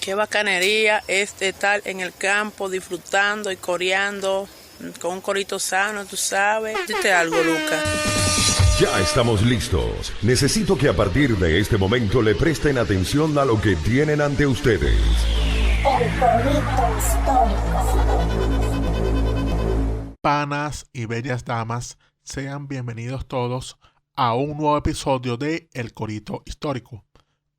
Qué bacanería es estar en el campo disfrutando y coreando con un corito sano, tú sabes. Dite algo, Lucas. Ya estamos listos. Necesito que a partir de este momento le presten atención a lo que tienen ante ustedes. El corito histórico. Panas y bellas damas, sean bienvenidos todos a un nuevo episodio de El Corito Histórico,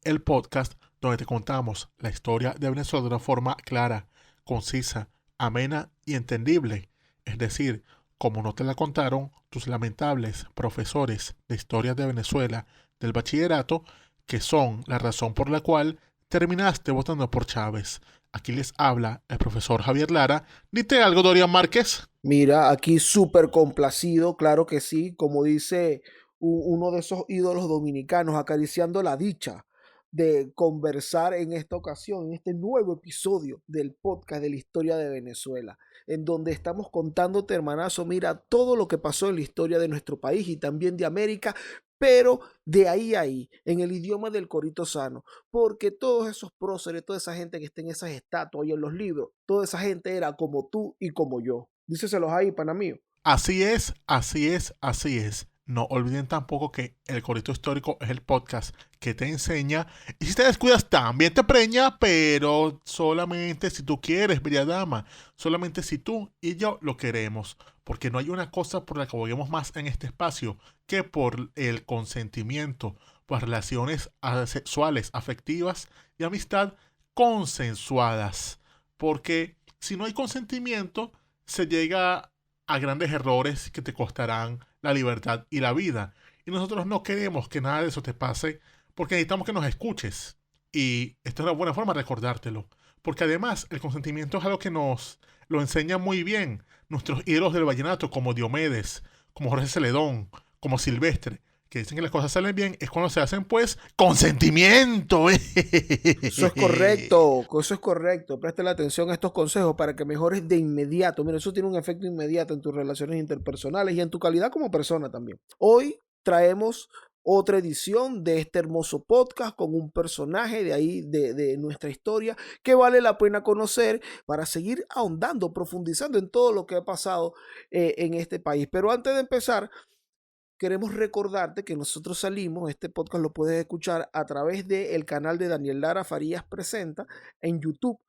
el podcast donde te contamos la historia de Venezuela de una forma clara, concisa, amena y entendible. Es decir, como no te la contaron tus lamentables profesores de historia de Venezuela del bachillerato, que son la razón por la cual terminaste votando por Chávez. Aquí les habla el profesor Javier Lara. Dite algo, Dorian Márquez. Mira, aquí súper complacido, claro que sí, como dice uno de esos ídolos dominicanos, acariciando la dicha de conversar en esta ocasión, en este nuevo episodio del podcast de la historia de Venezuela, en donde estamos contándote, hermanazo, mira, todo lo que pasó en la historia de nuestro país y también de América, pero de ahí a ahí, en el idioma del corito sano, porque todos esos próceres, toda esa gente que está en esas estatuas y en los libros, toda esa gente era como tú y como yo. Díceselos ahí, pana mío. Así es, así es, así es. No olviden tampoco que El Corito Histórico es el podcast que te enseña, y si te descuidas también te preña, pero solamente si tú quieres, bella dama, solamente si tú y yo lo queremos, porque no hay una cosa por la que aboguemos más en este espacio que por el consentimiento, por relaciones sexuales, afectivas y amistad consensuadas, porque si no hay consentimiento, se llega a grandes errores que te costarán la libertad y la vida. Y nosotros no queremos que nada de eso te pase porque necesitamos que nos escuches. Y esta es una buena forma de recordártelo. Porque además el consentimiento es algo que nos lo enseñan muy bien nuestros ídolos del vallenato como Diomedes, como Jorge Celedón, como Silvestre, que dicen que las cosas salen bien es cuando se hacen pues consentimiento. Eso es correcto. Presta atención a estos consejos para que mejores de inmediato. Mira, eso tiene un efecto inmediato en tus relaciones interpersonales y en tu calidad como persona también. Hoy traemos otra edición de este hermoso podcast con un personaje de ahí, de nuestra historia, que vale la pena conocer para seguir ahondando, profundizando en todo lo que ha pasado en este país. Pero antes de empezar, queremos recordarte que nosotros salimos, este podcast lo puedes escuchar a través del canal de Daniel Lara Farías Presenta en YouTube.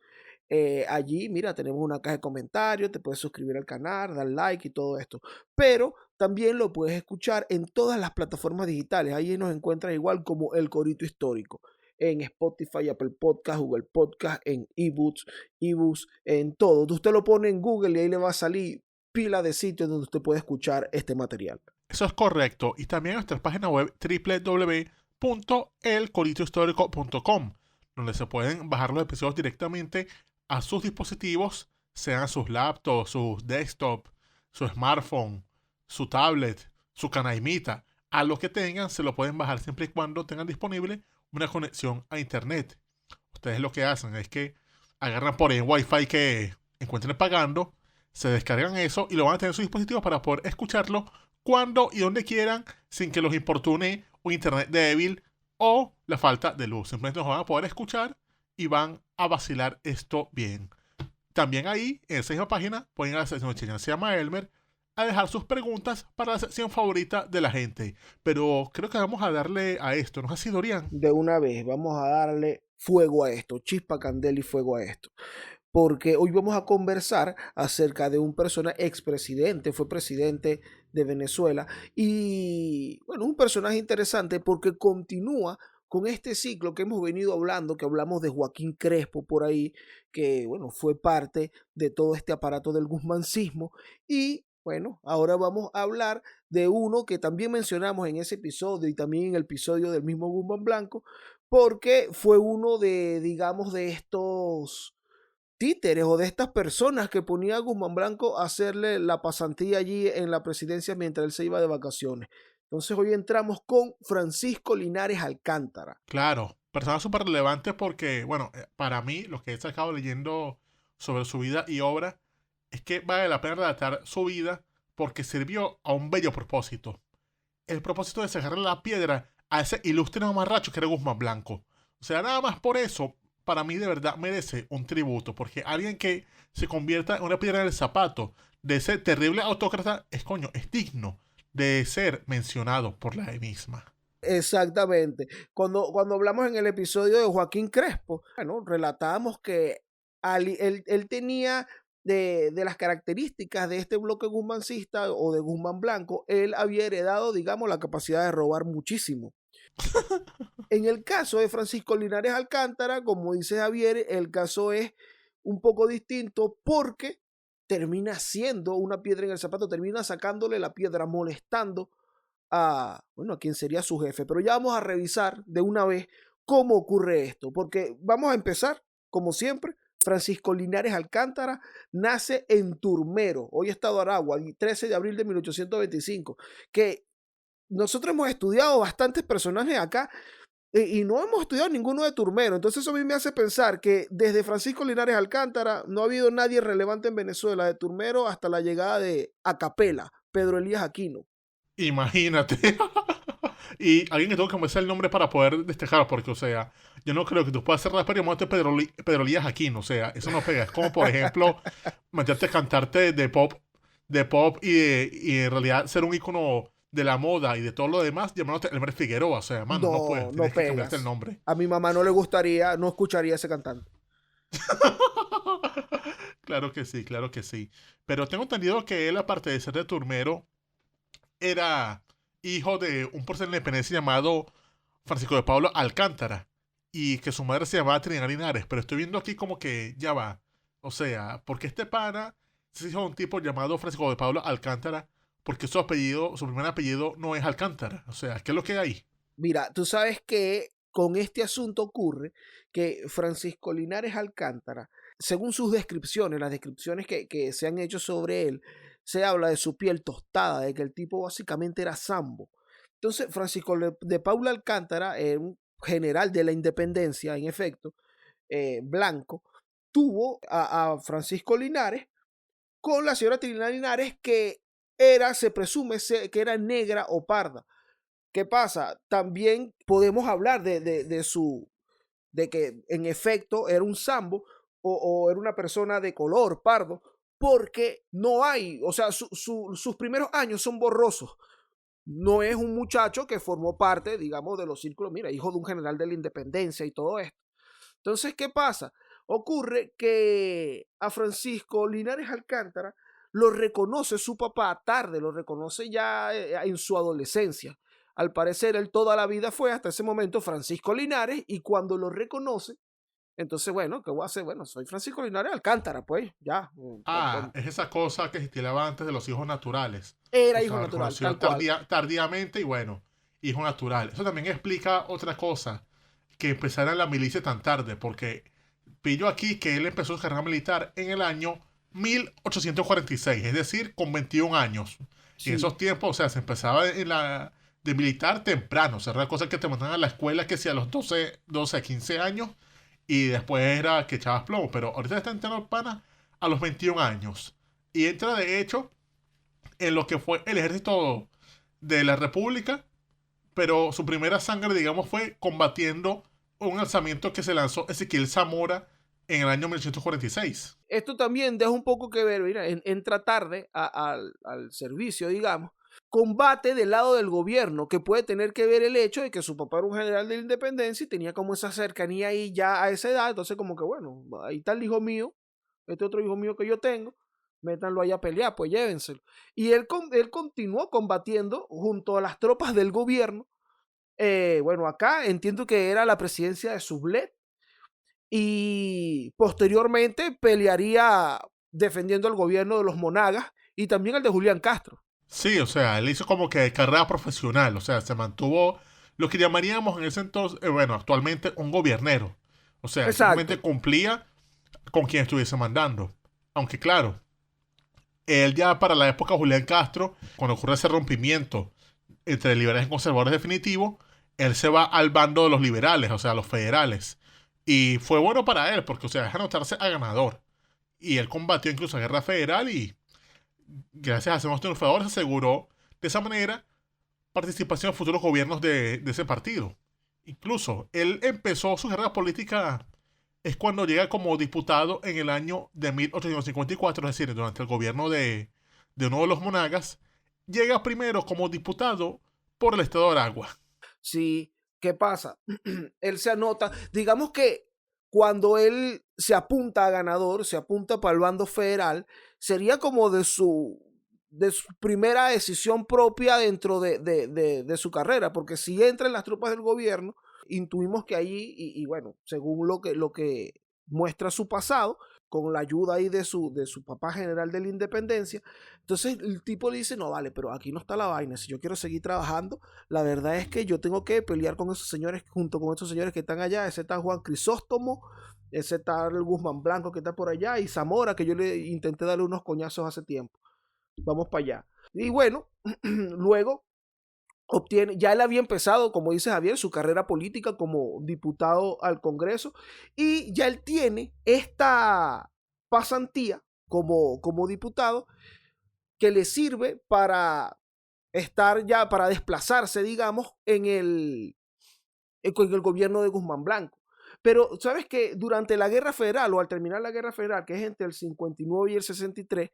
Allí, mira, tenemos una caja de comentarios, te puedes suscribir al canal, dar like y todo esto. Pero también lo puedes escuchar en todas las plataformas digitales. Allí nos encuentras igual como El Corito Histórico. En Spotify, Apple Podcast, Google Podcast, en eBooks, en todo. Usted lo pone en Google y ahí le va a salir pila de sitios donde usted puede escuchar este material. Eso es correcto. Y también nuestra página web www.elcoritohistórico.com, donde se pueden bajar los episodios directamente a sus dispositivos, sean sus laptops, sus desktop, su smartphone, su tablet, su canaimita. A lo que tengan se lo pueden bajar siempre y cuando tengan disponible una conexión a internet. Ustedes lo que hacen es que agarran por ahí en Wi-Fi que encuentren pagando, se descargan eso y lo van a tener en sus dispositivos para poder escucharlo cuando y donde quieran sin que los importune un internet débil o la falta de luz. Simplemente nos van a poder escuchar y van a vacilar esto bien. También ahí, en esa misma página, pueden ir a la sección de Cheñan se llama Elmer a dejar sus preguntas para la sección favorita de la gente. Pero creo que vamos a darle a esto, ¿no es así, Dorian? De una vez, vamos a darle fuego a esto, chispa, candela y fuego a esto. Porque hoy vamos a conversar acerca de un personaje expresidente, fue presidente de Venezuela y bueno, un personaje interesante porque continúa con este ciclo que hemos venido hablando, que hablamos de Joaquín Crespo por ahí, que bueno, fue parte de todo este aparato del guzmancismo y bueno, ahora vamos a hablar de uno que también mencionamos en ese episodio y también en el episodio del mismo Guzmán Blanco, porque fue uno de, digamos, de estos títeres o de estas personas que ponía a Guzmán Blanco a hacerle la pasantía allí en la presidencia mientras él se iba de vacaciones. Entonces hoy entramos con Francisco Linares Alcántara. Claro, persona súper relevante porque, bueno, para mí, lo que he sacado leyendo sobre su vida y obra, es que vale la pena relatar su vida porque sirvió a un bello propósito. El propósito de sacarle la piedra a ese ilustre mamarracho que era Guzmán Blanco. O sea, nada más por eso para mí de verdad merece un tributo, porque alguien que se convierta en una piedra en el zapato de ese terrible autócrata es digno de ser mencionado por la misma. Exactamente. Cuando hablamos en el episodio de Joaquín Crespo, bueno, relatábamos que él tenía de las características de este bloque guzmancista o de Guzmán Blanco, él había heredado, digamos, la capacidad de robar muchísimo. En el caso de Francisco Linares Alcántara, como dice Javier, el caso es un poco distinto porque termina siendo una piedra en el zapato, termina sacándole la piedra, molestando a quien sería su jefe. Pero ya vamos a revisar de una vez cómo ocurre esto, porque vamos a empezar, como siempre. Francisco Linares Alcántara nace en Turmero, hoy Estado Aragua, el 13 de abril de 1825, que nosotros hemos estudiado bastantes personajes acá y no hemos estudiado ninguno de Turmero. Entonces eso a mí me hace pensar que desde Francisco Linares Alcántara no ha habido nadie relevante en Venezuela de Turmero hasta la llegada de Acapela, Pedro Elías Aquino. Imagínate. Y alguien que tengo que meter el nombre para poder destacar, porque, o sea, yo no creo que tú puedas hacer rapero y llamarte Pedro Elías Aquino, o sea, eso no pega. Es como, por ejemplo, meterte a cantarte de pop y en realidad ser un ícono de la moda y de todo lo demás, llamándote Elmer Figueroa, o sea, mano, no puedes, tienes que cambiarte el nombre. A mi mamá no le gustaría, no escucharía a ese cantante. Claro que sí, claro que sí. Pero tengo entendido que él, aparte de ser de Turmero, era hijo de un prócer de la independencia llamado Francisco de Paula Alcántara y que su madre se llamaba Trinidad Linares, pero estoy viendo aquí como que ya va, o sea, porque este pana es hijo de un tipo llamado Francisco de Paula Alcántara, porque su primer apellido no es Alcántara, o sea, ¿qué es lo que hay? Mira, tú sabes que con este asunto ocurre que Francisco Linares Alcántara, según sus descripciones, las descripciones que se han hecho sobre él, se habla de su piel tostada, de que el tipo básicamente era sambo. Entonces, Francisco de Paula Alcántara, un general de la independencia, en efecto, blanco, tuvo a Francisco Linares con la señora Trinidad Linares, que se presume que era negra o parda. ¿Qué pasa? También podemos hablar de que en efecto era un sambo o era una persona de color pardo, porque no hay, o sea, sus primeros años son borrosos. No es un muchacho que formó parte, digamos, de los círculos, mira, hijo de un general de la independencia y todo esto. Entonces, ¿qué pasa? Ocurre que a Francisco Linares Alcántara lo reconoce su papá tarde, lo reconoce ya en su adolescencia. Al parecer, él toda la vida fue hasta ese momento Francisco Linares, y cuando lo reconoce, entonces, bueno, ¿qué voy a hacer? Bueno, soy Francisco Linares Alcántara, pues, ya. Es esa cosa que se estilaba antes de los hijos naturales. Era hijo natural, tal cual. Tardíamente y bueno, hijo natural. Eso también explica otra cosa, que empezara en la milicia tan tarde, porque pillo aquí que él empezó su carrera militar en el año 1846, es decir, con 21 años. Sí. Y en esos tiempos, o sea, se empezaba de militar temprano, o sea, era una cosa que te mandaban a la escuela que si a los 12, 15 años, y después era que echabas plomo, pero ahorita está entrando el pana a los 21 años. Y entra, de hecho, en lo que fue el ejército de la República, pero su primera sangre, digamos, fue combatiendo un alzamiento que se lanzó Ezequiel Zamora en el año 1846. Esto también deja un poco que ver, mira, entra tarde al servicio, digamos, combate del lado del gobierno, que puede tener que ver el hecho de que su papá era un general de la independencia y tenía como esa cercanía ahí ya a esa edad. Entonces como que bueno, ahí está el hijo mío, este otro hijo mío que yo tengo, métanlo ahí a pelear, pues llévenselo. Y él continuó combatiendo junto a las tropas del gobierno. Bueno, acá entiendo que era la presidencia de Sublet, y posteriormente pelearía defendiendo el gobierno de los Monagas y también el de Julián Castro. Sí, o sea, él hizo como que carrera profesional, o sea, se mantuvo lo que llamaríamos en ese entonces, actualmente un gobernero. O sea, simplemente cumplía con quien estuviese mandando. Aunque claro, él ya para la época de Julián Castro, cuando ocurre ese rompimiento entre liberales y conservadores definitivo, él se va al bando de los liberales, o sea, los federales. Y fue bueno para él, porque, o sea, deja notarse a ganador. Y él combatió incluso la guerra federal y gracias a Hacemos Triunfador se aseguró de esa manera participación en futuros gobiernos de ese partido. Incluso él empezó su carrera política es cuando llega como diputado en el año de 1854, es decir, durante el gobierno de uno de los monagas, llega primero como diputado por el estado de Aragua. Sí, ¿qué pasa? Él se anota, digamos que cuando él se apunta a ganador, se apunta para el bando federal, sería como de su primera decisión propia dentro de su carrera, porque si entra en las tropas del gobierno, intuimos que allí, y bueno, según lo que muestra su pasado, con la ayuda ahí de su papá general de la independencia, entonces el tipo le dice, no, vale, pero aquí no está la vaina, si yo quiero seguir trabajando, la verdad es que yo tengo que pelear con esos señores, junto con esos señores que están allá, ese tal Juan Crisóstomo, ese tal Guzmán Blanco que está por allá, y Zamora, que yo le intenté darle unos coñazos hace tiempo. Vamos para allá. Y bueno, luego obtiene, ya él había empezado, como dice Javier, su carrera política como diputado al Congreso, y ya él tiene esta pasantía como diputado que le sirve para estar ya, para desplazarse, digamos, en el gobierno de Guzmán Blanco. Pero, ¿sabes qué? Durante la Guerra Federal, o al terminar la Guerra Federal, que es entre el 59 y el 63,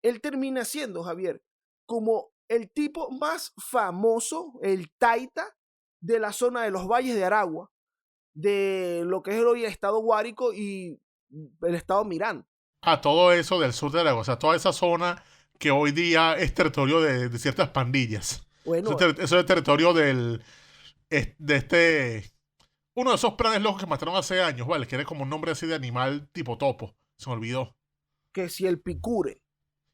él termina siendo, Javier, como el tipo más famoso, el taita de la zona de los valles de Aragua, de lo que es hoy el estado Guárico y el estado Miranda. A todo eso del sur de Aragua, o sea, toda esa zona que hoy día es territorio de ciertas pandillas. Bueno, Eso es territorio de uno de esos planes locos que mataron hace años, ¿vale? Que era como un nombre así de animal tipo topo. Se me olvidó. que si el Picure.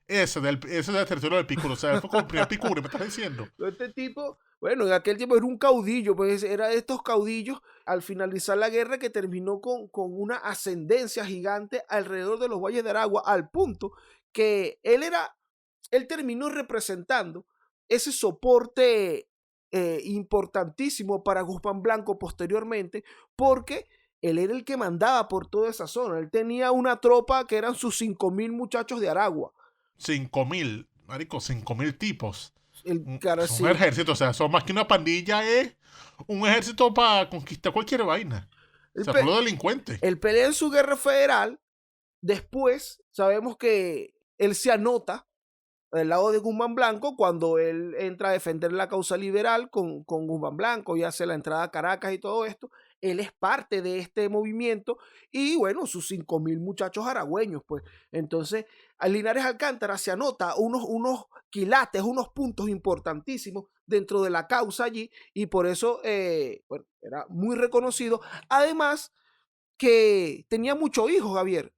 Ese es del territorio del Picure. O sea, fue como el primer Picure, ¿me estás diciendo? Este tipo, bueno, en aquel tiempo era un caudillo, pues era de estos caudillos al finalizar la guerra que terminó con una ascendencia gigante alrededor de los valles de Aragua, al punto que él terminó representando ese soporte importantísimo para Guzmán Blanco posteriormente, porque él era el que mandaba por toda esa zona. Él tenía una tropa que eran sus 5.000 muchachos de Aragua. 5.000, marico, 5.000 tipos. Sí. Un ejército, o sea, son más que una pandilla, es un ejército para conquistar cualquier vaina. O sea, por los delincuentes. Él pelea en su guerra federal. Después sabemos que él se anota del lado de Guzmán Blanco cuando él entra a defender la causa liberal con Guzmán Blanco y hace la entrada a Caracas y todo esto. Él es parte de este movimiento y bueno, sus 5.000 muchachos aragüeños, pues. Entonces, Linares Alcántara se anota unos quilates, unos puntos importantísimos dentro de la causa allí y por eso, bueno, era muy reconocido. Además, que tenía muchos hijos, Javier.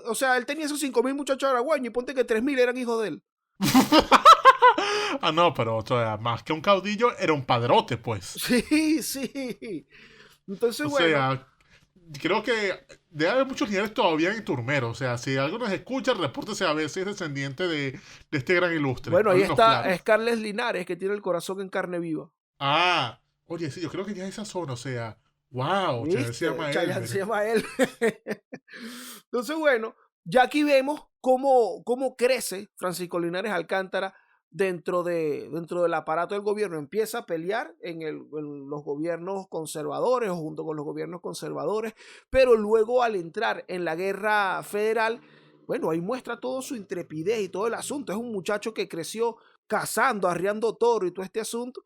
O sea, él tenía esos 5.000 muchachos aragüeños y ponte que 3.000 eran hijos de él. Ah, no, pero o sea, más que un caudillo, era un padrote, pues. Sí, sí. Entonces, O bueno. sea, creo que debe haber muchos líderes todavía en Turmero. O sea, si alguien nos escucha, repórtese a ver si es descendiente de este gran ilustre. Bueno, ahí Háblenos está claro. Scarlett Linares, que tiene el corazón en carne viva. Ah, oye, sí, yo creo que ya esa zona, o sea, wow, Chayanne se llama él. Chayanne se llama él. Entonces, bueno, ya aquí vemos cómo crece Francisco Linares Alcántara dentro del aparato del gobierno. Empieza a pelear en los gobiernos conservadores o junto con los gobiernos conservadores, pero luego al entrar en la guerra federal, bueno, ahí muestra toda su intrepidez y todo el asunto. Es un muchacho que creció cazando, arriando toro y todo este asunto,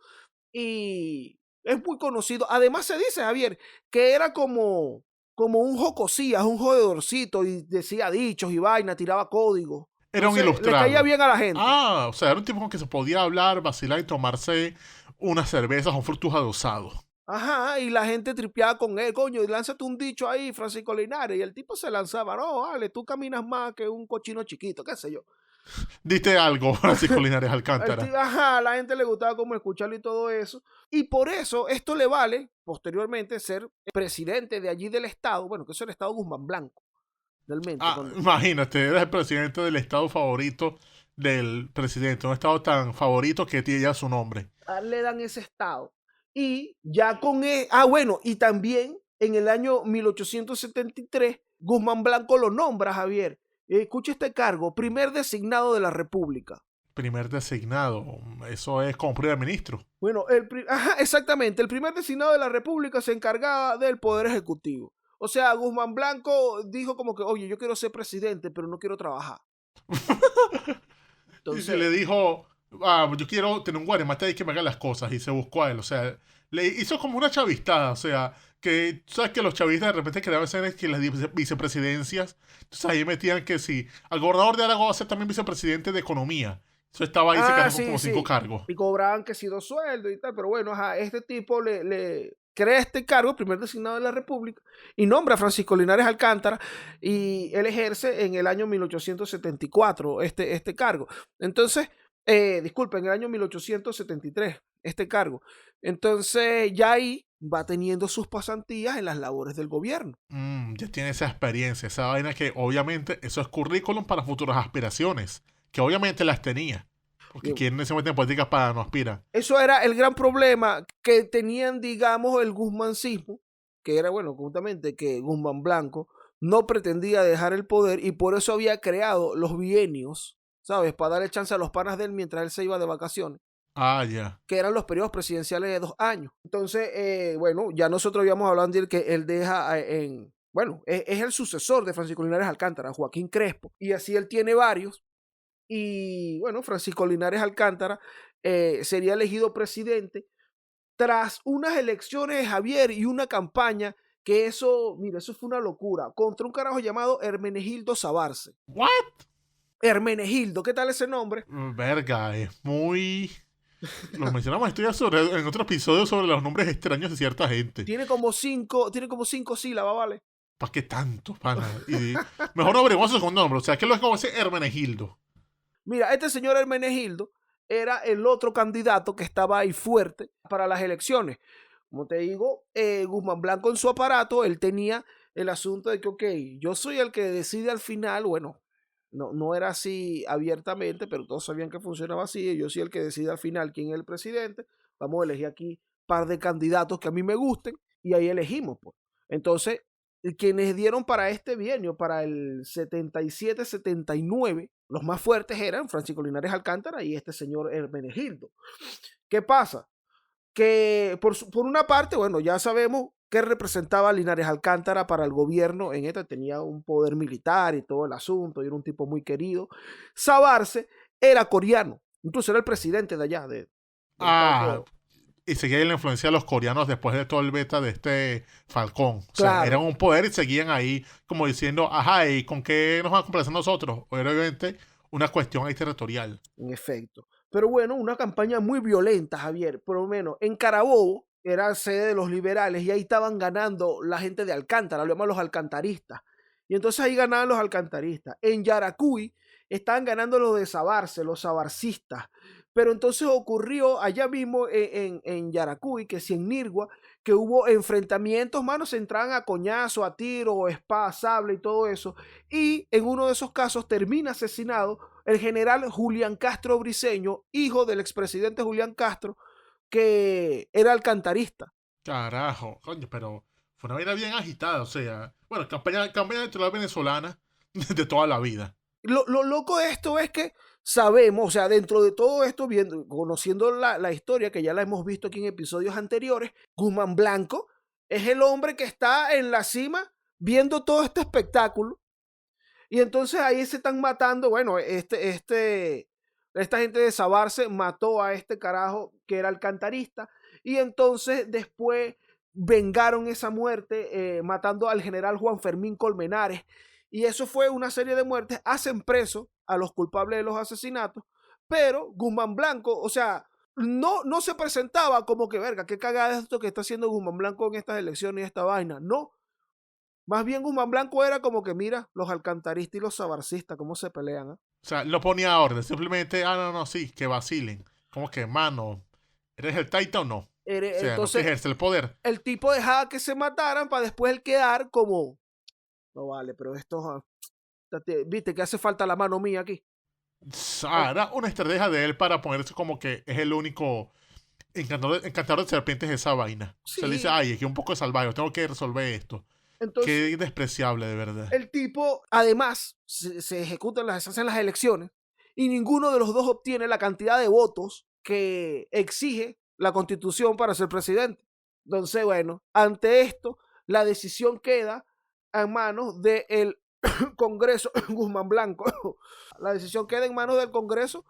y es muy conocido. Además se dice, Javier, que era como un jocosías, un jodedorcito, y decía dichos y vaina, tiraba código. Era un ilustrado. Le caía bien a la gente. Ah, o sea, era un tipo con que se podía hablar, vacilar y tomarse unas cervezas o un frutos adosados. Ajá, y la gente tripeaba con él, coño, y lánzate un dicho ahí, Francisco Linares, y el tipo se lanzaba, no, vale, tú caminas más que un cochino chiquito, qué sé yo. Diste algo, Francisco Linares Alcántara. Ajá, a la gente le gustaba como escucharlo y todo eso, y por eso esto le vale, posteriormente, ser presidente de allí del estado, bueno, que es el estado Guzmán Blanco, realmente. Imagínate, eres el presidente del estado favorito del presidente, un estado tan favorito que tiene ya su nombre. Le dan ese estado. Y ya con bueno, y también en el año 1873, Guzmán Blanco lo nombra, Javier. Escucha este cargo, primer designado de la República. Primer designado, eso es como primer ministro. Bueno, exactamente, el primer designado de la República se encargaba del Poder Ejecutivo. O sea, Guzmán Blanco dijo como que, oye, yo quiero ser presidente, pero no quiero trabajar. Y se le dijo, yo quiero tener un guaremate ahí que me haga las cosas, y se buscó a él, o sea, le hizo como una chavistada, o sea, que, sabes que los chavistas de repente querían hacer que las vicepresidencias, entonces ahí metían que sí, al gobernador de Aragón va a ser también vicepresidente de economía, eso estaba ahí, se quedaron con como 5 cargos. Y cobraban que si 2 sueldos y tal, pero bueno, este tipo le crea este cargo, primer designado de la República, y nombra a Francisco Linares Alcántara, y él ejerce en el año 1874 este cargo. Entonces, disculpa, en el año 1873 este cargo. Entonces, ya ahí va teniendo sus pasantías en las labores del gobierno. Ya tiene esa experiencia, esa vaina que obviamente eso es currículum para futuras aspiraciones, que obviamente las tenía. Porque quienes se meten en políticas para no aspirar. Eso era el gran problema que tenían, digamos, el guzmancismo, que era, bueno, justamente que Guzmán Blanco no pretendía dejar el poder y por eso había creado los bienios, ¿sabes? Para darle chance a los panas de él mientras él se iba de vacaciones. Ya. Que eran los periodos presidenciales de 2 años. Entonces, bueno, ya nosotros habíamos hablado de que él deja bueno, es el sucesor de Francisco Linares Alcántara, Joaquín Crespo, y así él tiene varios. Y bueno, Francisco Linares Alcántara sería elegido presidente tras unas elecciones de Javier y una campaña que eso, mira, eso fue una locura, contra un carajo llamado Hermenegildo Sabarce. ¿What? Hermenegildo, ¿qué tal ese nombre? Verga, es muy... Lo mencionamos en otro episodio sobre los nombres extraños de cierta gente. Tiene como 5 sílabas, ¿vale? ¿Para qué tanto, pana? Y mejor no averiguamos su segundo nombre. O sea, ¿qué es lo que como ese Hermenegildo? Mira, este señor Hermenegildo era el otro candidato que estaba ahí fuerte para las elecciones. Como te digo, Guzmán Blanco en su aparato, él tenía el asunto de que, ok, yo soy el que decide al final, bueno, no era así abiertamente, pero todos sabían que funcionaba así, yo soy el que decide al final quién es el presidente, vamos a elegir aquí un par de candidatos que a mí me gusten, y ahí elegimos, pues. Entonces, quienes dieron para este bienio, para el 77-79, los más fuertes eran Francisco Linares Alcántara y este señor Hermenegildo. ¿Qué pasa? Que por una parte, bueno, ya sabemos qué representaba Linares Alcántara para el gobierno. En esta tenía un poder militar y todo el asunto, y era un tipo muy querido. Sabarce era coreano, incluso era el presidente de allá. Y seguía la influencia de los coreanos después de todo el beta de este Falcón. O Claro. sea, eran un poder y seguían ahí como diciendo, ajá, ¿y con qué nos van a complacer nosotros? Obviamente, una cuestión ahí territorial. En efecto. Pero bueno, una campaña muy violenta, Javier. Por lo menos en Carabobo era sede de los liberales y ahí estaban ganando la gente de Alcántara, lo llaman los alcantaristas. Y entonces ahí ganaban los alcantaristas. En Yaracuy estaban ganando los de Sabarce, los sabarcistas. Pero entonces ocurrió allá mismo en Yaracuy, que si en Nirgua, que hubo enfrentamientos, manos, se entraban a coñazo, a tiro, espada, sable y todo eso. Y en uno de esos casos termina asesinado el general Julián Castro Briceño, hijo del expresidente Julián Castro, que era alcantarista. Carajo, coño, pero fue una vida bien agitada, o sea, bueno, campaña electoral venezolana de toda la vida. Lo loco de esto es que sabemos, o sea, dentro de todo esto, conociendo la historia que ya la hemos visto aquí en episodios anteriores, Guzmán Blanco es el hombre que está en la cima viendo todo este espectáculo. Y entonces ahí se están matando, bueno, esta gente de Sabarce mató a este carajo que era alcantarista, y entonces después vengaron esa muerte matando al general Juan Fermín Colmenares, y eso fue una serie de muertes. Hacen preso a los culpables de los asesinatos, pero Guzmán Blanco, o sea, no se presentaba como que, verga, qué cagada es esto que está haciendo Guzmán Blanco en estas elecciones y esta vaina, no. Más bien Guzmán Blanco era como que, mira, los alcantaristas y los sabarcistas, cómo se pelean. O sea, no ponía orden, simplemente, no, sí, que vacilen. Como que, mano, ¿eres el taita o no? O sea, Entonces, no se ejerce el poder. El tipo dejaba que se mataran para después él quedar como, no vale, pero esto, viste que hace falta la mano mía aquí. Era una estrategia de él para ponerse como que es el único encantador de serpientes de esa vaina. Sí. Se le dice, ay, aquí un poco de salvaje, tengo que resolver esto. Entonces, qué despreciable, de verdad. El tipo, además, se hacen las elecciones y ninguno de los dos obtiene la cantidad de votos que exige la Constitución para ser presidente. Entonces, bueno, ante esto, la decisión queda en manos del Congreso Guzmán Blanco. La decisión queda en manos del Congreso,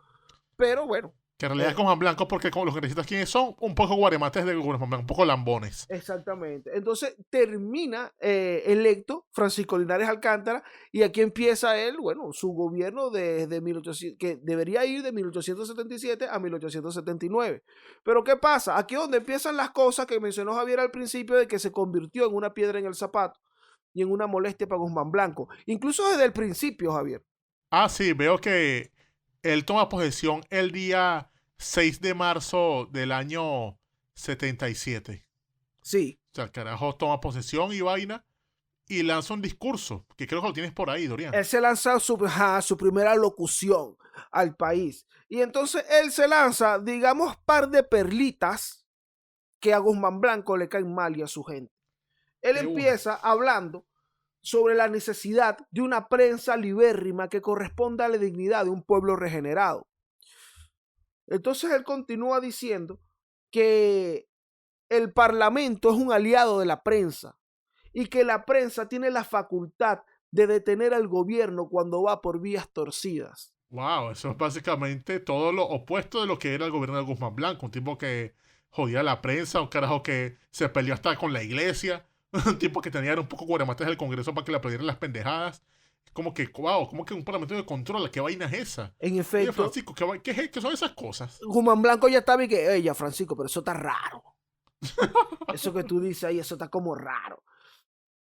pero bueno. Que en realidad es Guzmán Blanco porque como los congresistas quienes son un poco guaremates de Guzmán Blanco, un poco lambones. Exactamente. Entonces termina electo Francisco Linares Alcántara y aquí empieza él, bueno, su gobierno desde 1800, que debería ir de 1877 a 1879. Pero ¿qué pasa? Aquí es donde empiezan las cosas que mencionó Javier al principio de que se convirtió en una piedra en el zapato y en una molestia para Guzmán Blanco. Incluso desde el principio, Javier. Ah, sí, veo que él toma posesión el día 6 de marzo del año 77. Sí. O sea, el carajo toma posesión y vaina y lanza un discurso, que creo que lo tienes por ahí, Dorian. Él se lanza su primera locución al país. Y entonces él se lanza, digamos, par de perlitas que a Guzmán Blanco le caen mal y a su gente. Él empieza hablando sobre la necesidad de una prensa libérrima que corresponda a la dignidad de un pueblo regenerado. Entonces él continúa diciendo que el Parlamento es un aliado de la prensa y que la prensa tiene la facultad de detener al gobierno cuando va por vías torcidas. Wow, eso es básicamente todo lo opuesto de lo que era el gobierno de Guzmán Blanco, un tipo que jodía a la prensa, un carajo que se peleó hasta con la iglesia, un tipo que tenía un poco guaremates del Congreso para que le aplaudieran las pendejadas. Como que, wow, como que un parlamento de control, ¿qué vaina es esa? En efecto. Oye, Francisco, ¿qué son esas cosas? Guzmán Blanco ya estaba y que, ella, Francisco, pero eso está raro. Eso que tú dices ahí, eso está como raro.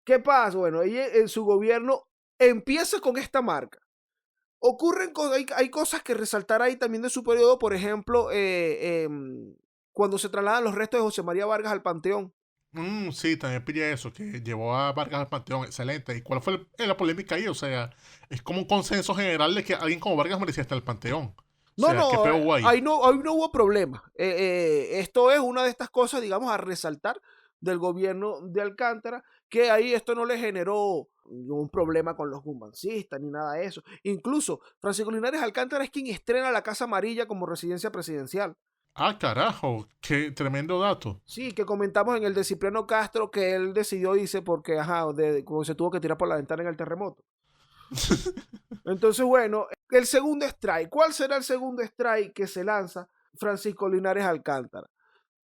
¿Qué pasa? Bueno, ella en su gobierno empieza con esta marca. Ocurren cosas, hay cosas que resaltar ahí también de su periodo, por ejemplo, cuando se trasladan los restos de José María Vargas al Panteón. Sí, también pillé eso, que llevó a Vargas al Panteón, excelente. ¿Y cuál fue la polémica ahí? O sea, es como un consenso general de que alguien como Vargas merecía estar al Panteón. O sea, ¿qué peo hubo ahí? Ahí no hubo problema. Esto es una de estas cosas, digamos, a resaltar del gobierno de Alcántara, que ahí esto no le generó un problema con los guzmancistas ni nada de eso. Incluso Francisco Linares Alcántara es quien estrena la Casa Amarilla como residencia presidencial. Ah, carajo, qué tremendo dato. Sí, que comentamos en el de Cipriano Castro que él decidió irse porque, como se tuvo que tirar por la ventana en el terremoto. Entonces, bueno, el segundo strike. ¿Cuál será el segundo strike que se lanza Francisco Linares Alcántara?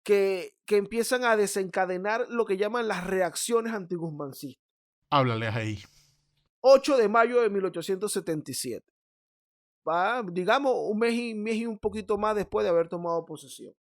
Que empiezan a desencadenar lo que llaman las reacciones antiguzmancistas. Háblales ahí. 8 de mayo de 1877. Digamos, un mes y un poquito más después de haber tomado posesión.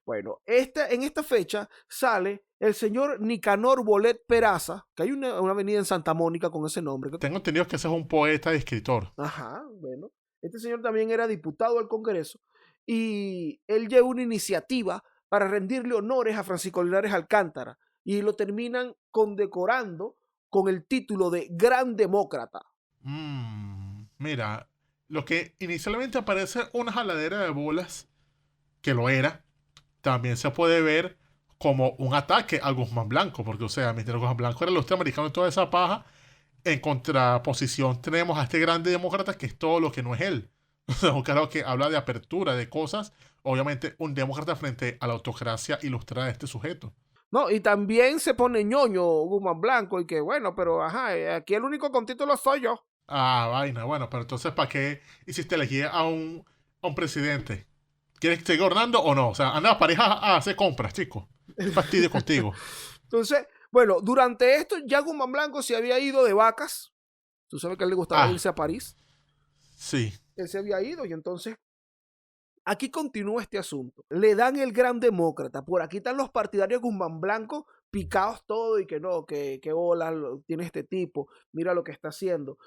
Bueno, en esta fecha sale el señor Nicanor Bolet Peraza, que hay una avenida en Santa Mónica con ese nombre. Tengo entendido que ese es un poeta y escritor. Ajá, bueno. Este señor también era diputado al Congreso y él lleva una iniciativa para rendirle honores a Francisco Linares Alcántara y lo terminan condecorando con el título de Gran Demócrata. Mira, lo que inicialmente aparece una jaladera de bolas, que lo era, también se puede ver como un ataque a Guzmán Blanco, porque, o sea, mientras Guzmán Blanco era el norteamericano y toda esa paja, en contraposición tenemos a este grande demócrata que es todo lo que no es él. O sea, un carajo que habla de apertura de cosas, obviamente un demócrata frente a la autocracia ilustrada de este sujeto. No, y también se pone ñoño Guzmán Blanco y que bueno, pero aquí el único con título soy yo. Ah, vaina, bueno, pero entonces ¿para qué hiciste elegir a un presidente? ¿Quieres seguir gobernando o no? O sea, anda a pareja a hacer compras, chicos. Qué fastidio contigo. Entonces, bueno, durante esto ya Guzmán Blanco se había ido de vacas. Tú sabes que a él le gustaba irse a París. Sí. Él se había ido y entonces aquí continúa este asunto. Le dan el Gran Demócrata. Por aquí están los partidarios de Guzmán Blanco picados todo y que no, que bola tiene este tipo. Mira lo que está haciendo.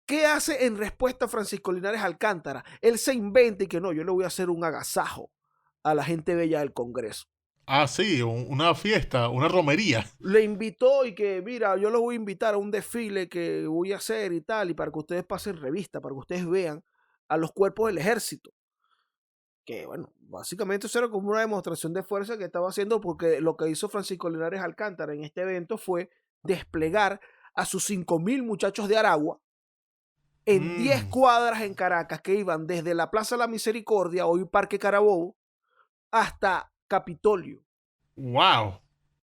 ¿Qué hace en respuesta Francisco Linares Alcántara? Él se inventa y que no, yo le voy a hacer un agasajo a la gente bella del Congreso. Ah, sí, una fiesta, una romería. Le invitó y que, mira, yo los voy a invitar a un desfile que voy a hacer y tal, y para que ustedes pasen revista, para que ustedes vean a los cuerpos del ejército. Que, bueno, básicamente eso era como una demostración de fuerza que estaba haciendo, porque lo que hizo Francisco Linares Alcántara en este evento fue desplegar a sus 5,000 muchachos de Aragua en 10 cuadras en Caracas que iban desde la Plaza de la Misericordia, hoy Parque Carabobo, hasta Capitolio. ¡Wow!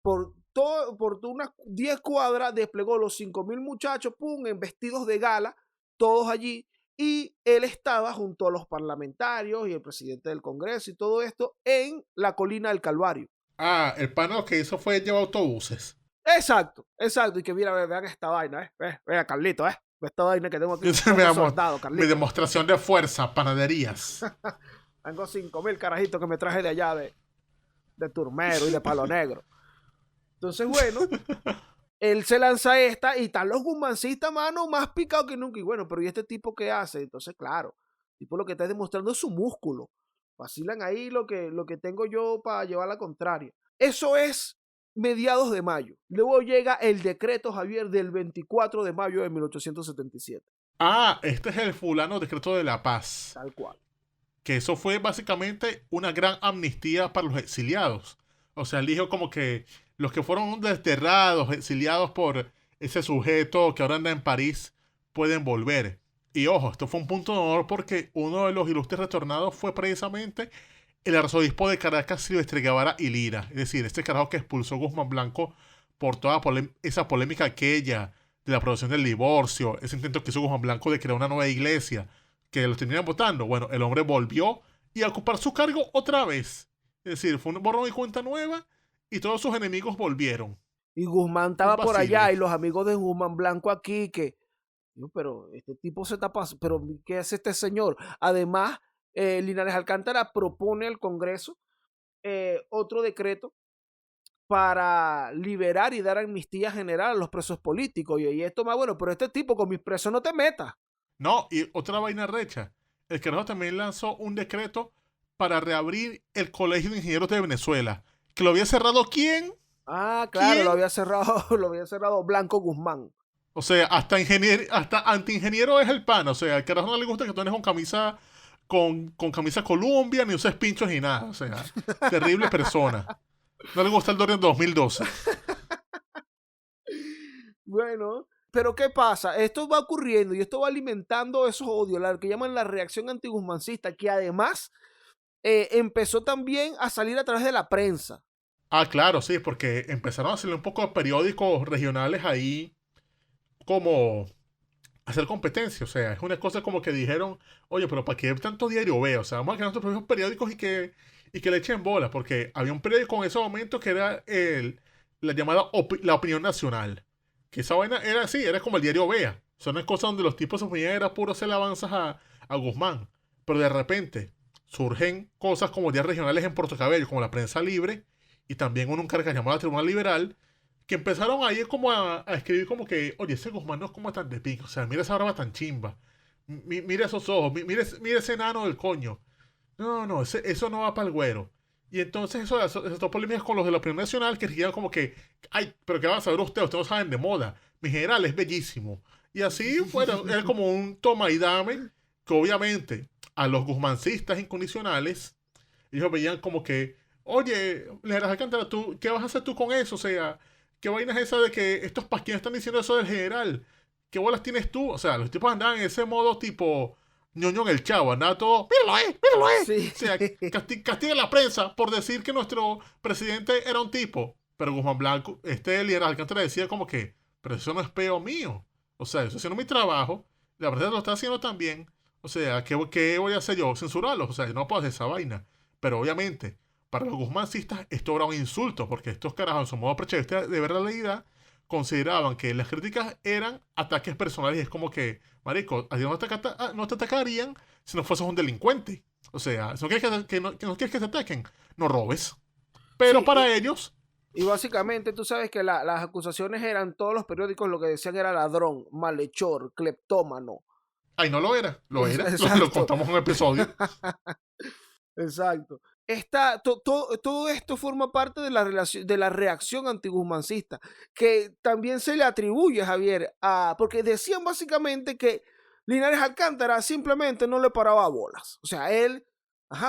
Por por unas 10 cuadras, desplegó los 5.000 muchachos, pum, en vestidos de gala, todos allí, y él estaba junto a los parlamentarios y el presidente del Congreso y todo esto en la colina del Calvario. Ah, el pana lo que hizo fue llevar autobuses. Exacto, y que mira, vean esta vaina, vea, Carlito, esta vaina que tengo aquí. Mi demostración de fuerza, panaderías. Tengo 5.000 carajitos que me traje de allá de Turmero y de Palo Negro. Entonces, bueno, él se lanza esta y están los guzmancistas, mano, más picados que nunca. Y bueno, pero ¿y este tipo qué hace? Entonces, claro, el tipo lo que está demostrando es su músculo. Vacilan ahí lo que tengo yo para llevar la contraria. Eso es mediados de mayo. Luego llega el decreto, Javier, del 24 de mayo de 1877. Ah, este es el fulano decreto de la paz. Tal cual. Que eso fue básicamente una gran amnistía para los exiliados. O sea, él dijo como que los que fueron desterrados, exiliados por ese sujeto que ahora anda en París, pueden volver. Y ojo, esto fue un punto de honor porque uno de los ilustres retornados fue precisamente el arzobispo de Caracas, Silvestre Guevara y Lira. Es decir, este carajo que expulsó a Guzmán Blanco por toda esa polémica aquella de la aprobación del divorcio, ese intento que hizo Guzmán Blanco de crear una nueva iglesia, que los tenían votando. Bueno, el hombre volvió y a ocupar su cargo otra vez. Es decir, fue un borrón y cuenta nueva y todos sus enemigos volvieron. Y Guzmán estaba por allá y los amigos de Guzmán Blanco aquí que... Pero este tipo se está pasando. ¿Pero qué hace este señor? Además, Linares Alcántara propone al Congreso otro decreto para liberar y dar amnistía general a los presos políticos. Y esto más bueno, pero este tipo con mis presos no te metas. No, y otra vaina recha. El carajo también lanzó un decreto para reabrir el Colegio de Ingenieros de Venezuela. ¿Que lo había cerrado quién? Ah, claro, ¿Quién? lo había cerrado Blanco Guzmán. O sea, hasta antiingeniero es el pan. O sea, al carajo no le gusta que tú andes con camisa Columbia, ni uses pinchos ni nada. O sea, terrible persona. No le gusta el Dorian 2012. Bueno, pero ¿qué pasa? Esto va ocurriendo y esto va alimentando esos odios, lo que llaman la reacción antiguzmancista, que además empezó también a salir a través de la prensa. Ah, claro, sí, porque empezaron a salir un poco de periódicos regionales ahí como hacer competencia. O sea, es una cosa como que dijeron, oye, pero ¿para qué tanto diario veo? O sea, vamos a crear nuestros propios periódicos y que le echen bola, porque había un periódico en ese momento que era la llamada La Opinión Nacional. Que esa vaina era así, era como el diario Vea. Son las cosas donde los tipos se ponían era puro hacer alabanzas a Guzmán. Pero de repente surgen cosas como días regionales en Puerto Cabello, como la Prensa Libre, y también un carga llamado Tribunal Liberal, que empezaron ahí como a escribir como que, oye, ese Guzmán no es como tan de pico, o sea, mira esa barba tan chimba, mira esos ojos, mira ese enano del coño. No, eso no va para el güero. Y entonces esas polémicas con los de la Opinión Nacional que dijeron como que, ay, pero ¿qué van a saber ustedes no saben de moda. Mi general es bellísimo. Y así, bueno, era como un toma y dame, que obviamente a los guzmancistas incondicionales, ellos veían como que, oye, Linares Alcántara, ¿qué vas a hacer tú con eso? O sea, ¿qué vaina es esa de que estos pasquines están diciendo eso del general? ¿Qué bolas tienes tú? O sea, los tipos andaban en ese modo tipo ñoño en el chavo, andaba todo, míralo, Sí. O sea, castiga a la prensa por decir que nuestro presidente era un tipo. Pero Guzmán Blanco, Linares Alcántara decía como que, pero eso no es peo mío. O sea, eso haciendo mi trabajo, la prensa lo está haciendo también. O sea, ¿qué voy a hacer yo? Censurarlos. O sea, yo no puedo hacer esa vaina. Pero obviamente, para los guzmancistas esto era un insulto, porque estos carajos en su modo prechevista de ver la realidad consideraban que las críticas eran ataques personales y es como que, marico, a ti no te atacarían si no fueses un delincuente. O sea, si no quieres que no quieres que te ataquen, no robes. Pero sí, para ellos... Y básicamente tú sabes que las acusaciones eran, todos los periódicos lo que decían era ladrón, malhechor, cleptómano. Ay, no lo era, lo contamos en un episodio. Exacto. Todo esto forma parte de la reacción antiguzmancista, que también se le atribuye, Javier, porque decían básicamente que Linares Alcántara simplemente no le paraba bolas. O sea, él,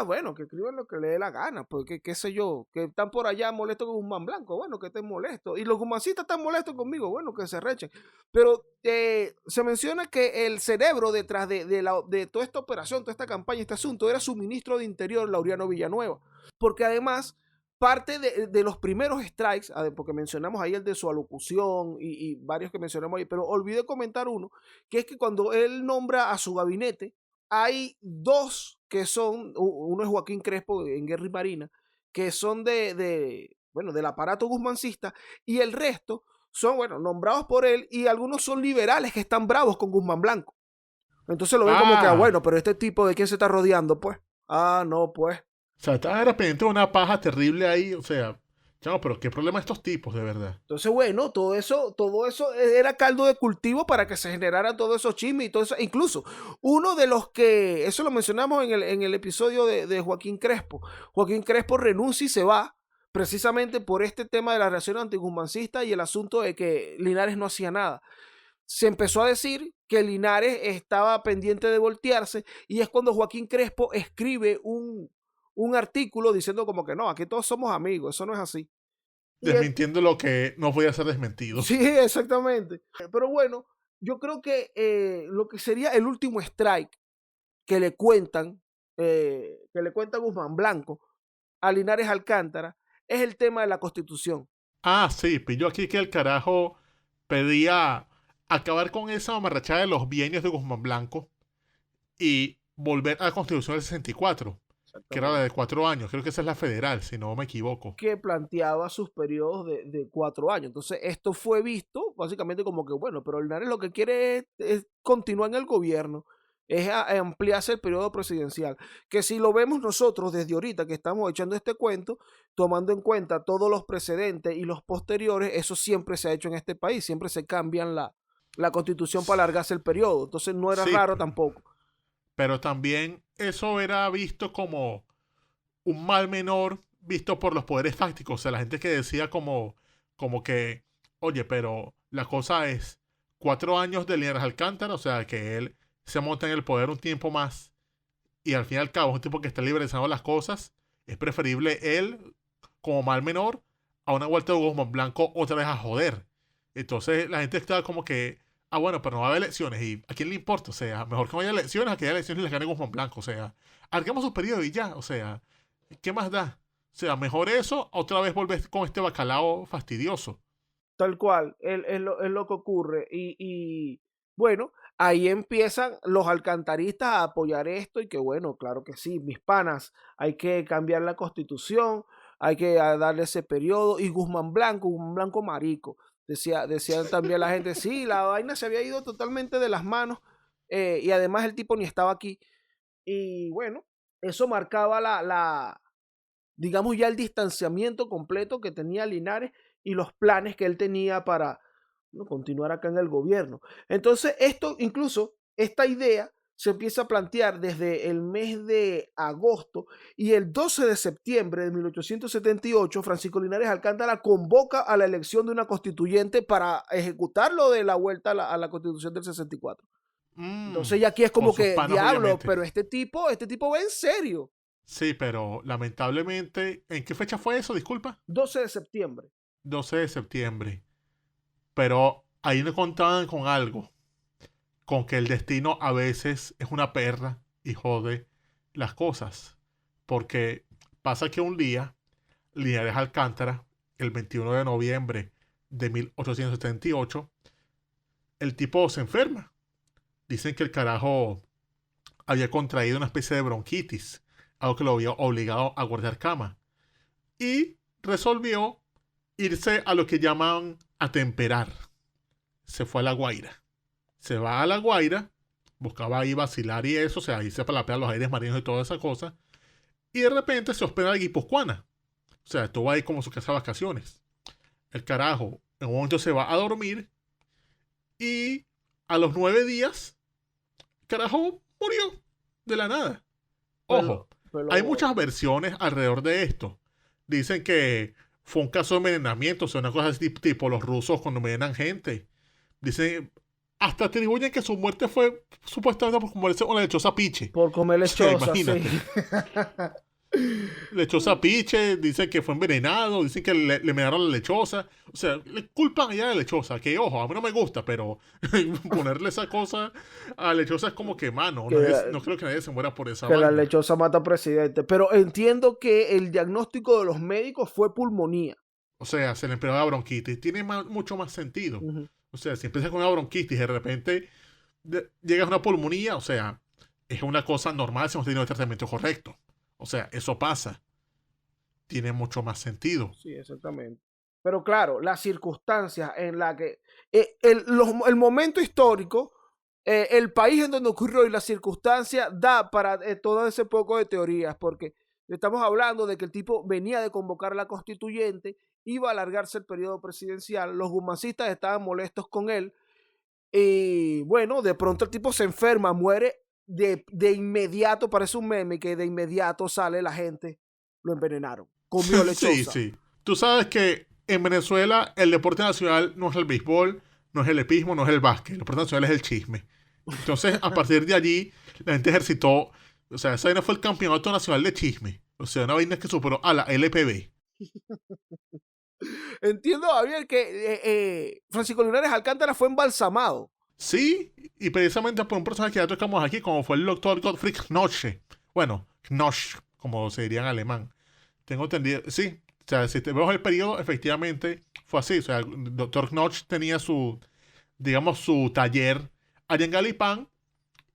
bueno, que escriban lo que le dé la gana, porque qué sé yo, que están por allá molestos con Guzmán Blanco, bueno, que estén molestos. Y los guzmancistas están molestos conmigo, bueno, que se rechen. Pero se menciona que el cerebro detrás de toda esta operación, toda esta campaña, este asunto, era su ministro de Interior, Laureano Villanueva. Porque además, parte de los primeros strikes, porque mencionamos ahí el de su alocución y varios que mencionamos ahí, pero olvidé comentar uno, que es que cuando él nombra a su gabinete, hay dos que son, uno es Joaquín Crespo en Guerra y Marina, que son del aparato guzmancista, y el resto son, nombrados por él, y algunos son liberales que están bravos con Guzmán Blanco. Entonces lo ven como que, bueno, pero este tipo, ¿de quién se está rodeando? Pues, no, pues. O sea, está de repente una paja terrible ahí, o sea, chamo, pero qué problema estos tipos, de verdad. Entonces, todo eso era caldo de cultivo para que se generaran todos esos chismes y todo eso. Incluso, uno de los que, eso lo mencionamos en el episodio de Joaquín Crespo. Joaquín Crespo renuncia y se va, precisamente por este tema de la reacción antiguzmancista y el asunto de que Linares no hacía nada. Se empezó a decir que Linares estaba pendiente de voltearse, y es cuando Joaquín Crespo escribe un artículo diciendo como que no, aquí todos somos amigos, eso no es así. Desmintiendo lo que no podía ser desmentido. Sí, exactamente. Pero bueno, yo creo que lo que sería el último strike que le cuentan Guzmán Blanco a Linares Alcántara es el tema de la Constitución. Sí, pilló aquí que el carajo pedía acabar con esa mamarrachada de los bienios de Guzmán Blanco y volver a la Constitución del 64. Que era la de 4 años, creo que esa es la federal, si no me equivoco. Que planteaba sus periodos de 4 años. Entonces, esto fue visto básicamente como que, pero Linares lo que quiere es continuar en el gobierno, es ampliarse el periodo presidencial. Que si lo vemos nosotros desde ahorita que estamos echando este cuento, tomando en cuenta todos los precedentes y los posteriores, eso siempre se ha hecho en este país, siempre se cambian la constitución para alargarse el periodo. Entonces, no era raro tampoco. Pero también eso era visto como un mal menor visto por los poderes fácticos. O sea, la gente que decía como que, oye, pero la cosa es 4 años de Linares Alcántara, o sea, que él se monta en el poder un tiempo más y al fin y al cabo es un tipo que está liberalizando las cosas. Es preferible él como mal menor a una vuelta de Guzmán Blanco otra vez a joder. Entonces la gente estaba como que, bueno, pero no va a haber elecciones. ¿Y a quién le importa? O sea, mejor que no haya elecciones a que haya elecciones y las gane Guzmán Blanco. O sea, arquemos su periodo y ya. O sea, ¿qué más da? O sea, mejor eso, otra vez volver con este bacalao fastidioso. Tal cual, es lo que ocurre. Y bueno, ahí empiezan los alcantaristas a apoyar esto y que bueno, claro que sí, mis panas, hay que cambiar la constitución, hay que darle ese periodo. Y Guzmán Blanco marico. Decían también la gente, sí, la vaina se había ido totalmente de las manos, y además el tipo ni estaba aquí. Y bueno, eso marcaba digamos ya el distanciamiento completo que tenía Linares y los planes que él tenía para continuar acá en el gobierno. Entonces esta idea se empieza a plantear desde el mes de agosto, y el 12 de septiembre de 1878 Francisco Linares Alcántara convoca a la elección de una constituyente para ejecutar lo de la vuelta a la Constitución del 64. Entonces ya aquí es como que, diablo, obviamente. Pero este tipo va en serio. Sí, pero lamentablemente, ¿en qué fecha fue eso? Disculpa. 12 de septiembre. 12 de septiembre. Pero ahí no contaban con algo. Con que el destino a veces es una perra y jode las cosas. Porque pasa que un día, Linares Alcántara, el 21 de noviembre de 1878, el tipo se enferma. Dicen que el carajo había contraído una especie de bronquitis, algo que lo había obligado a guardar cama. Y resolvió irse a lo que llaman atemperar. Se fue a La Guaira. Se va a La Guaira, buscaba ahí vacilar y eso, o sea, irse para la playa, los aires marinos y toda esa cosa. Y de repente se hospeda en Guipuzcoana. O sea, estuvo ahí como su casa de vacaciones. El carajo, en un momento se va a dormir y a los 9 días, el carajo murió de la nada. Ojo, hay muchas versiones alrededor de esto. Dicen que fue un caso de envenenamiento, o sea, una cosa así tipo los rusos cuando envenenan gente. Dicen, hasta atribuyen que su muerte fue supuestamente por comerse una lechosa piche. Por comer lechosa, o sea, imagínate. sí. Lechosa Piche, dicen que fue envenenado, dicen que le envenenaron la lechosa. O sea, le culpan allá a la lechosa, que ojo, a mí no me gusta, pero ponerle esa cosa a la lechosa es como que, mano, no creo que nadie se muera por esa Que la vaina. lechosa mata al presidente. Pero entiendo que el diagnóstico de los médicos fue pulmonía. O sea, se le empezó a bronquitis. Tiene mucho más sentido. Ujú. O sea, si empiezas con una bronquitis y de repente llegas a una pulmonía, o sea, es una cosa normal si hemos tenido el tratamiento correcto. O sea, eso pasa. Tiene mucho más sentido. Sí, exactamente. Pero claro, las circunstancias en las que el momento histórico, el país en donde ocurrió y las circunstancias da para todo ese poco de teorías, porque estamos hablando de que el tipo venía de convocar la constituyente, iba a alargarse el periodo presidencial, los gumacistas estaban molestos con él, y bueno, de pronto el tipo se enferma, muere de inmediato, parece un meme que de inmediato sale la gente, lo envenenaron, comió lechosa. Sí, sí. Tú sabes que en Venezuela el deporte nacional no es el béisbol, no es el hipismo, no es el básquet. El deporte nacional es el chisme. Entonces, a partir de allí, la gente ejercitó. O sea, esa vaina fue el campeonato nacional de chisme. O sea, una vaina que superó a la LPB. Entiendo, Javier, que Francisco Linares Alcántara fue embalsamado. Sí, y precisamente por un personaje que ya tocamos aquí, como fue el doctor Gottfried Knoche. Bueno, Knoche, como se diría en alemán. Tengo entendido, sí. O sea, si te vemos el periodo, efectivamente fue así. O sea, el doctor Knoche tenía digamos, su taller allá en Galipán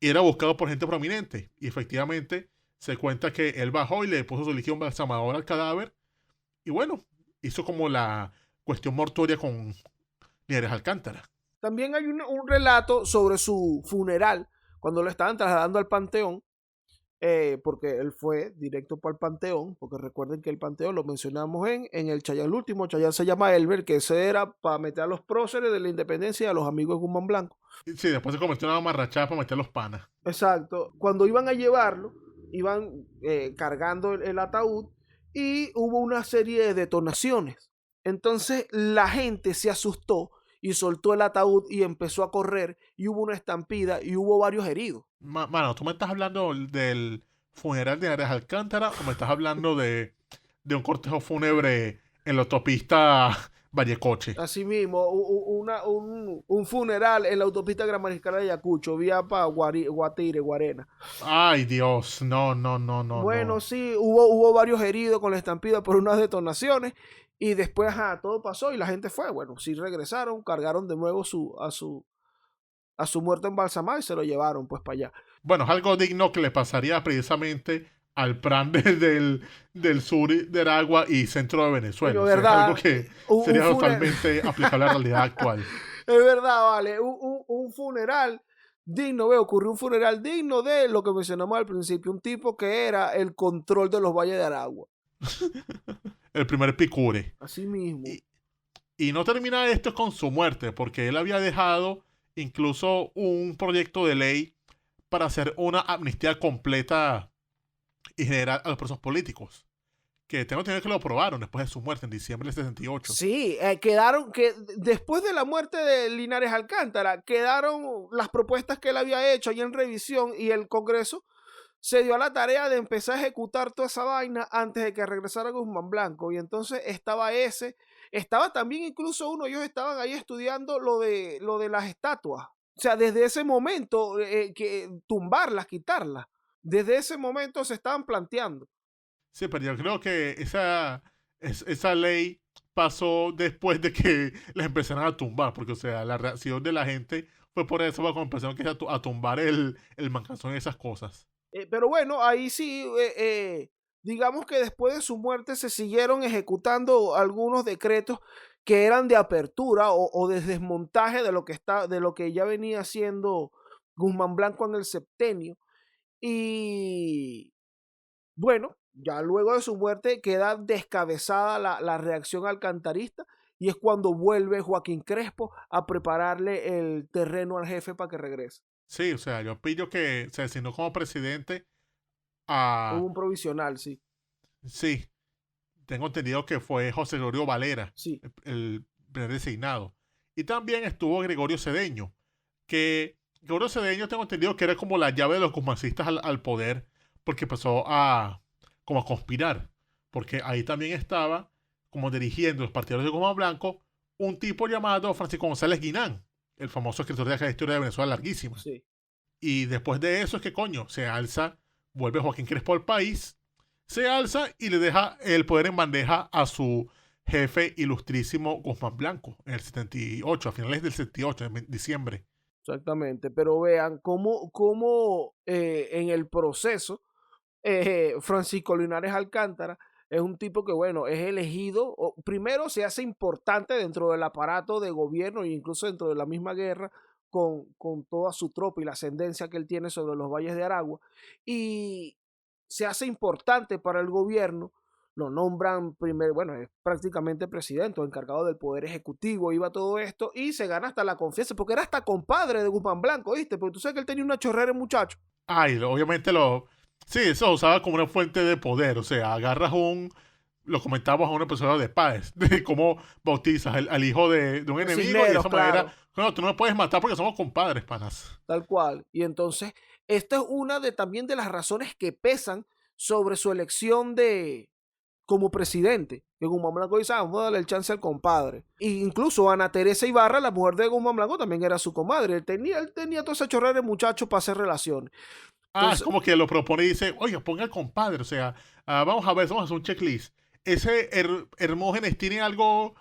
y era buscado por gente prominente. Y efectivamente se cuenta que él bajó y le puso su líquido embalsamador al cadáver. Y bueno, hizo como la cuestión mortuoria con Linares Alcántara. También hay un relato sobre su funeral, cuando lo estaban trasladando al Panteón, porque él fue directo para el Panteón, porque recuerden que el Panteón lo mencionamos en el Chayán, el último Chayán se llama Elber, que ese era para meter a los próceres de la independencia y a los amigos de Guzmán Blanco. Sí, después se convirtió en una marrachada para meter los panas. Exacto. Cuando iban a llevarlo, iban cargando el ataúd y hubo una serie de detonaciones. Entonces la gente se asustó y soltó el ataúd y empezó a correr y hubo una estampida y hubo varios heridos. Mano, ¿tú me estás hablando del funeral de Linares Alcántara o me estás hablando de un cortejo fúnebre en la autopista Vallecoche? Así mismo, un funeral en la autopista Gran Mariscal de Ayacucho, vía para Guatire, Guarena. Ay, Dios, no. Bueno, no. sí, hubo varios heridos con la estampida por unas detonaciones y después todo pasó y la gente fue. Bueno, sí regresaron, cargaron de nuevo a su muerto embalsamado y se lo llevaron pues para allá. Bueno, es algo digno que le pasaría precisamente al plan del sur de Aragua y centro de Venezuela. Pero, O sea, es ¿verdad? algo que sería totalmente aplicable a la realidad actual. Es verdad, vale. Un funeral digno, ocurrió un funeral digno de lo que mencionamos al principio, un tipo que era el control de los valles de Aragua. El primer picure. Así mismo. Y no termina esto con su muerte, porque él había dejado incluso un proyecto de ley para hacer una amnistía completa y general a los presos políticos. Que tengo entendido que lo aprobaron después de su muerte en diciembre del 68. Sí, después de la muerte de Linares Alcántara, quedaron las propuestas que él había hecho ahí en revisión y el Congreso se dio a la tarea de empezar a ejecutar toda esa vaina antes de que regresara Guzmán Blanco. Y entonces estaba también incluso ellos estaban ahí estudiando lo de las estatuas. O sea, desde ese momento, que tumbarlas, quitarlas, desde ese momento se estaban planteando. Sí, pero yo creo que esa ley pasó después de que les empezaron a tumbar, porque, o sea, la reacción de la gente fue por eso, cuando empezaron a tumbar el mancanzón y esas cosas. Pero bueno, ahí sí, digamos que después de su muerte se siguieron ejecutando algunos decretos que eran de apertura o de desmontaje de lo que ya venía haciendo Guzmán Blanco en el septenio. Y bueno, ya luego de su muerte queda descabezada la reacción alcantarista y es cuando vuelve Joaquín Crespo a prepararle el terreno al jefe para que regrese. Sí, o sea, yo pillo que se designó como presidente Hubo un provisional, sí. Sí, tengo entendido que fue José Gregorio Valera, Sí. el primer designado. Y también estuvo Gregorio Cedeño, que Gregorio Cedeño tengo entendido que era como la llave de los guzmancistas al poder, porque empezó a como a conspirar, porque ahí también estaba como dirigiendo los partidarios de Guzmán Blanco un tipo llamado Francisco González Guinán, el famoso escritor de la historia de Venezuela larguísima. Sí. Y después de eso es que coño, se alza, vuelve Joaquín Crespo al país, se alza y le deja el poder en bandeja a su jefe ilustrísimo Guzmán Blanco en el 78, a finales del 78, en diciembre. Exactamente, pero vean cómo en el proceso Francisco Linares Alcántara es un tipo que, bueno, es elegido, primero se hace importante dentro del aparato de gobierno e incluso dentro de la misma guerra con toda su tropa y la ascendencia que él tiene sobre los valles de Aragua, y se hace importante para el gobierno. Lo nombran primero, bueno, es prácticamente presidente o encargado del poder ejecutivo, iba todo esto, y se gana hasta la confianza, porque era hasta compadre de Guzmán Blanco, ¿viste? Porque tú sabes que él tenía una chorrera, muchacho. Ay, obviamente sí, eso se usaba como una fuente de poder, o sea, agarras lo comentábamos a una persona de Páez, de cómo bautizas al hijo de un enemigo, y de esa manera, no, tú no me puedes matar porque somos compadres, panas. Tal cual, y entonces, esta es una también de las razones que pesan sobre su elección como presidente, que Guzmán Blanco dice, vamos a darle el chance al compadre. E incluso Ana Teresa Ibarra, la mujer de Guzmán Blanco, también era su comadre. Él tenía toda esa chorrera de muchachos para hacer relaciones. Entonces, es como que lo propone y dice, oiga, ponga al compadre, o sea, vamos a ver, vamos a hacer un checklist. ¿Ese Hermógenes tiene algo,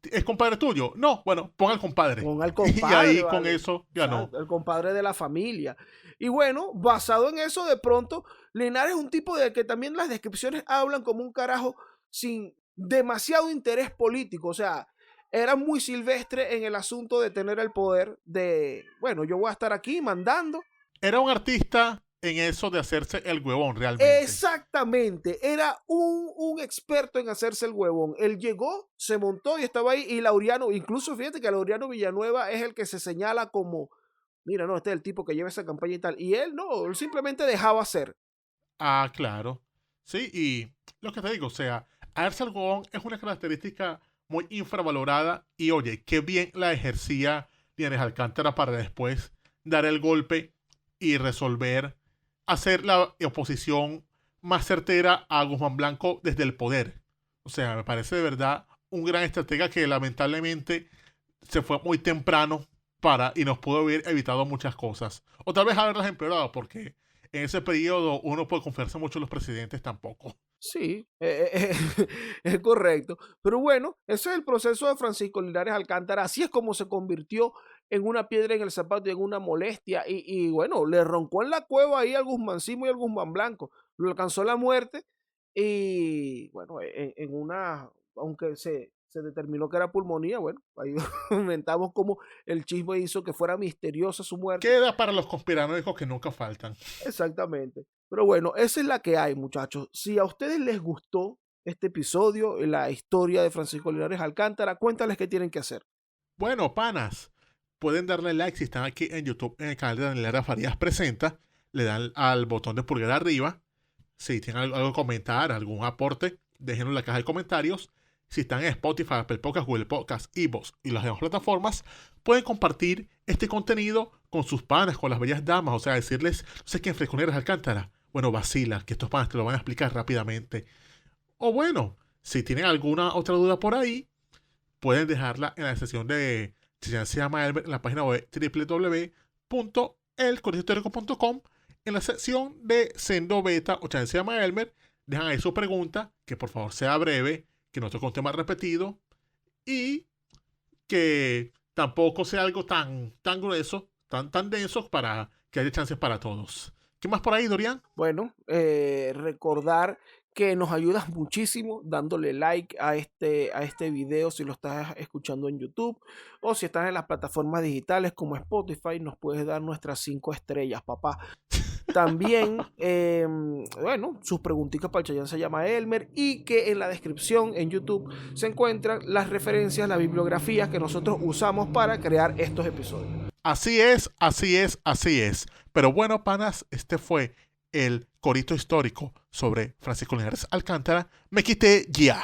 es compadre tuyo? No, bueno, ponga al compadre. Ponga al compadre. Y ahí vale, con eso ya no. El compadre de la familia. Y bueno, basado en eso, de pronto, Linares es un tipo de que también las descripciones hablan como un carajo sin demasiado interés político. O sea, era muy silvestre en el asunto de tener el poder de, bueno, yo voy a estar aquí mandando. Era un artista en eso de hacerse el huevón, realmente. Exactamente, era un experto en hacerse el huevón. Él llegó, se montó y estaba ahí, y Laureano, incluso fíjate que Laureano Villanueva es el que se señala como, mira, no, este es el tipo que lleva esa campaña y tal. Y él no, él simplemente dejaba hacer. Ah, claro. Sí, y lo que te digo, o sea, hacerse el huevón es una característica muy infravalorada, y oye, qué bien la ejercía Linares Alcántara para después dar el golpe y resolver, hacer la oposición más certera a Guzmán Blanco desde el poder. O sea, me parece de verdad un gran estratega que lamentablemente se fue muy temprano y nos pudo haber evitado muchas cosas. O tal vez haberlas empeorado, porque en ese periodo uno puede confiarse mucho en los presidentes tampoco. Sí, es correcto. Pero bueno, ese es el proceso de Francisco Linares Alcántara. Así es como se convirtió en una piedra en el zapato y en una molestia. Y bueno, le roncó en la cueva ahí al Guzmancimo y al Guzmán Blanco. Lo alcanzó la muerte. Y bueno, en una, aunque se determinó que era pulmonía, bueno, ahí comentamos cómo el chisme hizo que fuera misteriosa su muerte. Queda para los conspiranoicos que nunca faltan. Exactamente. Pero bueno, esa es la que hay, muchachos. Si a ustedes les gustó este episodio, la historia de Francisco Linares Alcántara, cuéntales qué tienen que hacer. Bueno, panas, pueden darle like si están aquí en YouTube, en el canal de Daniel Lara Farías Presenta. Le dan al botón de pulgar arriba. Si tienen algo que comentar, algún aporte, déjenlo en la caja de comentarios. Si están en Spotify, Apple Podcasts, Google Podcasts, iVoox y las demás plataformas, pueden compartir este contenido con sus panas, con las bellas damas. O sea, decirles, no sé quién Francisco Linares Alcántara. Bueno, vacila, que estos panas te lo van a explicar rápidamente. O bueno, si tienen alguna otra duda por ahí, pueden dejarla en la sección de Chayán se llama Elmer, en la página web www.elcolegiohistórico.com, en la sección de Sendo Beta o Chayán se llama Elmer. Dejan ahí su pregunta, que por favor sea breve, que no toque un tema repetido y que tampoco sea algo tan grueso, tan denso, para que haya chances para todos. ¿Qué más por ahí, Dorian? Bueno, recordar que nos ayudas muchísimo dándole like a este video si lo estás escuchando en YouTube, o si estás en las plataformas digitales como Spotify, nos puedes dar nuestras 5 estrellas, papá. También, bueno, sus preguntitas para el Chayán se llama Elmer, y que en la descripción en YouTube se encuentran las referencias, las bibliografías que nosotros usamos para crear estos episodios. Así es, así es, así es. Pero bueno, panas, este fue el corito histórico sobre Francisco Linares Alcántara. Me quité ya.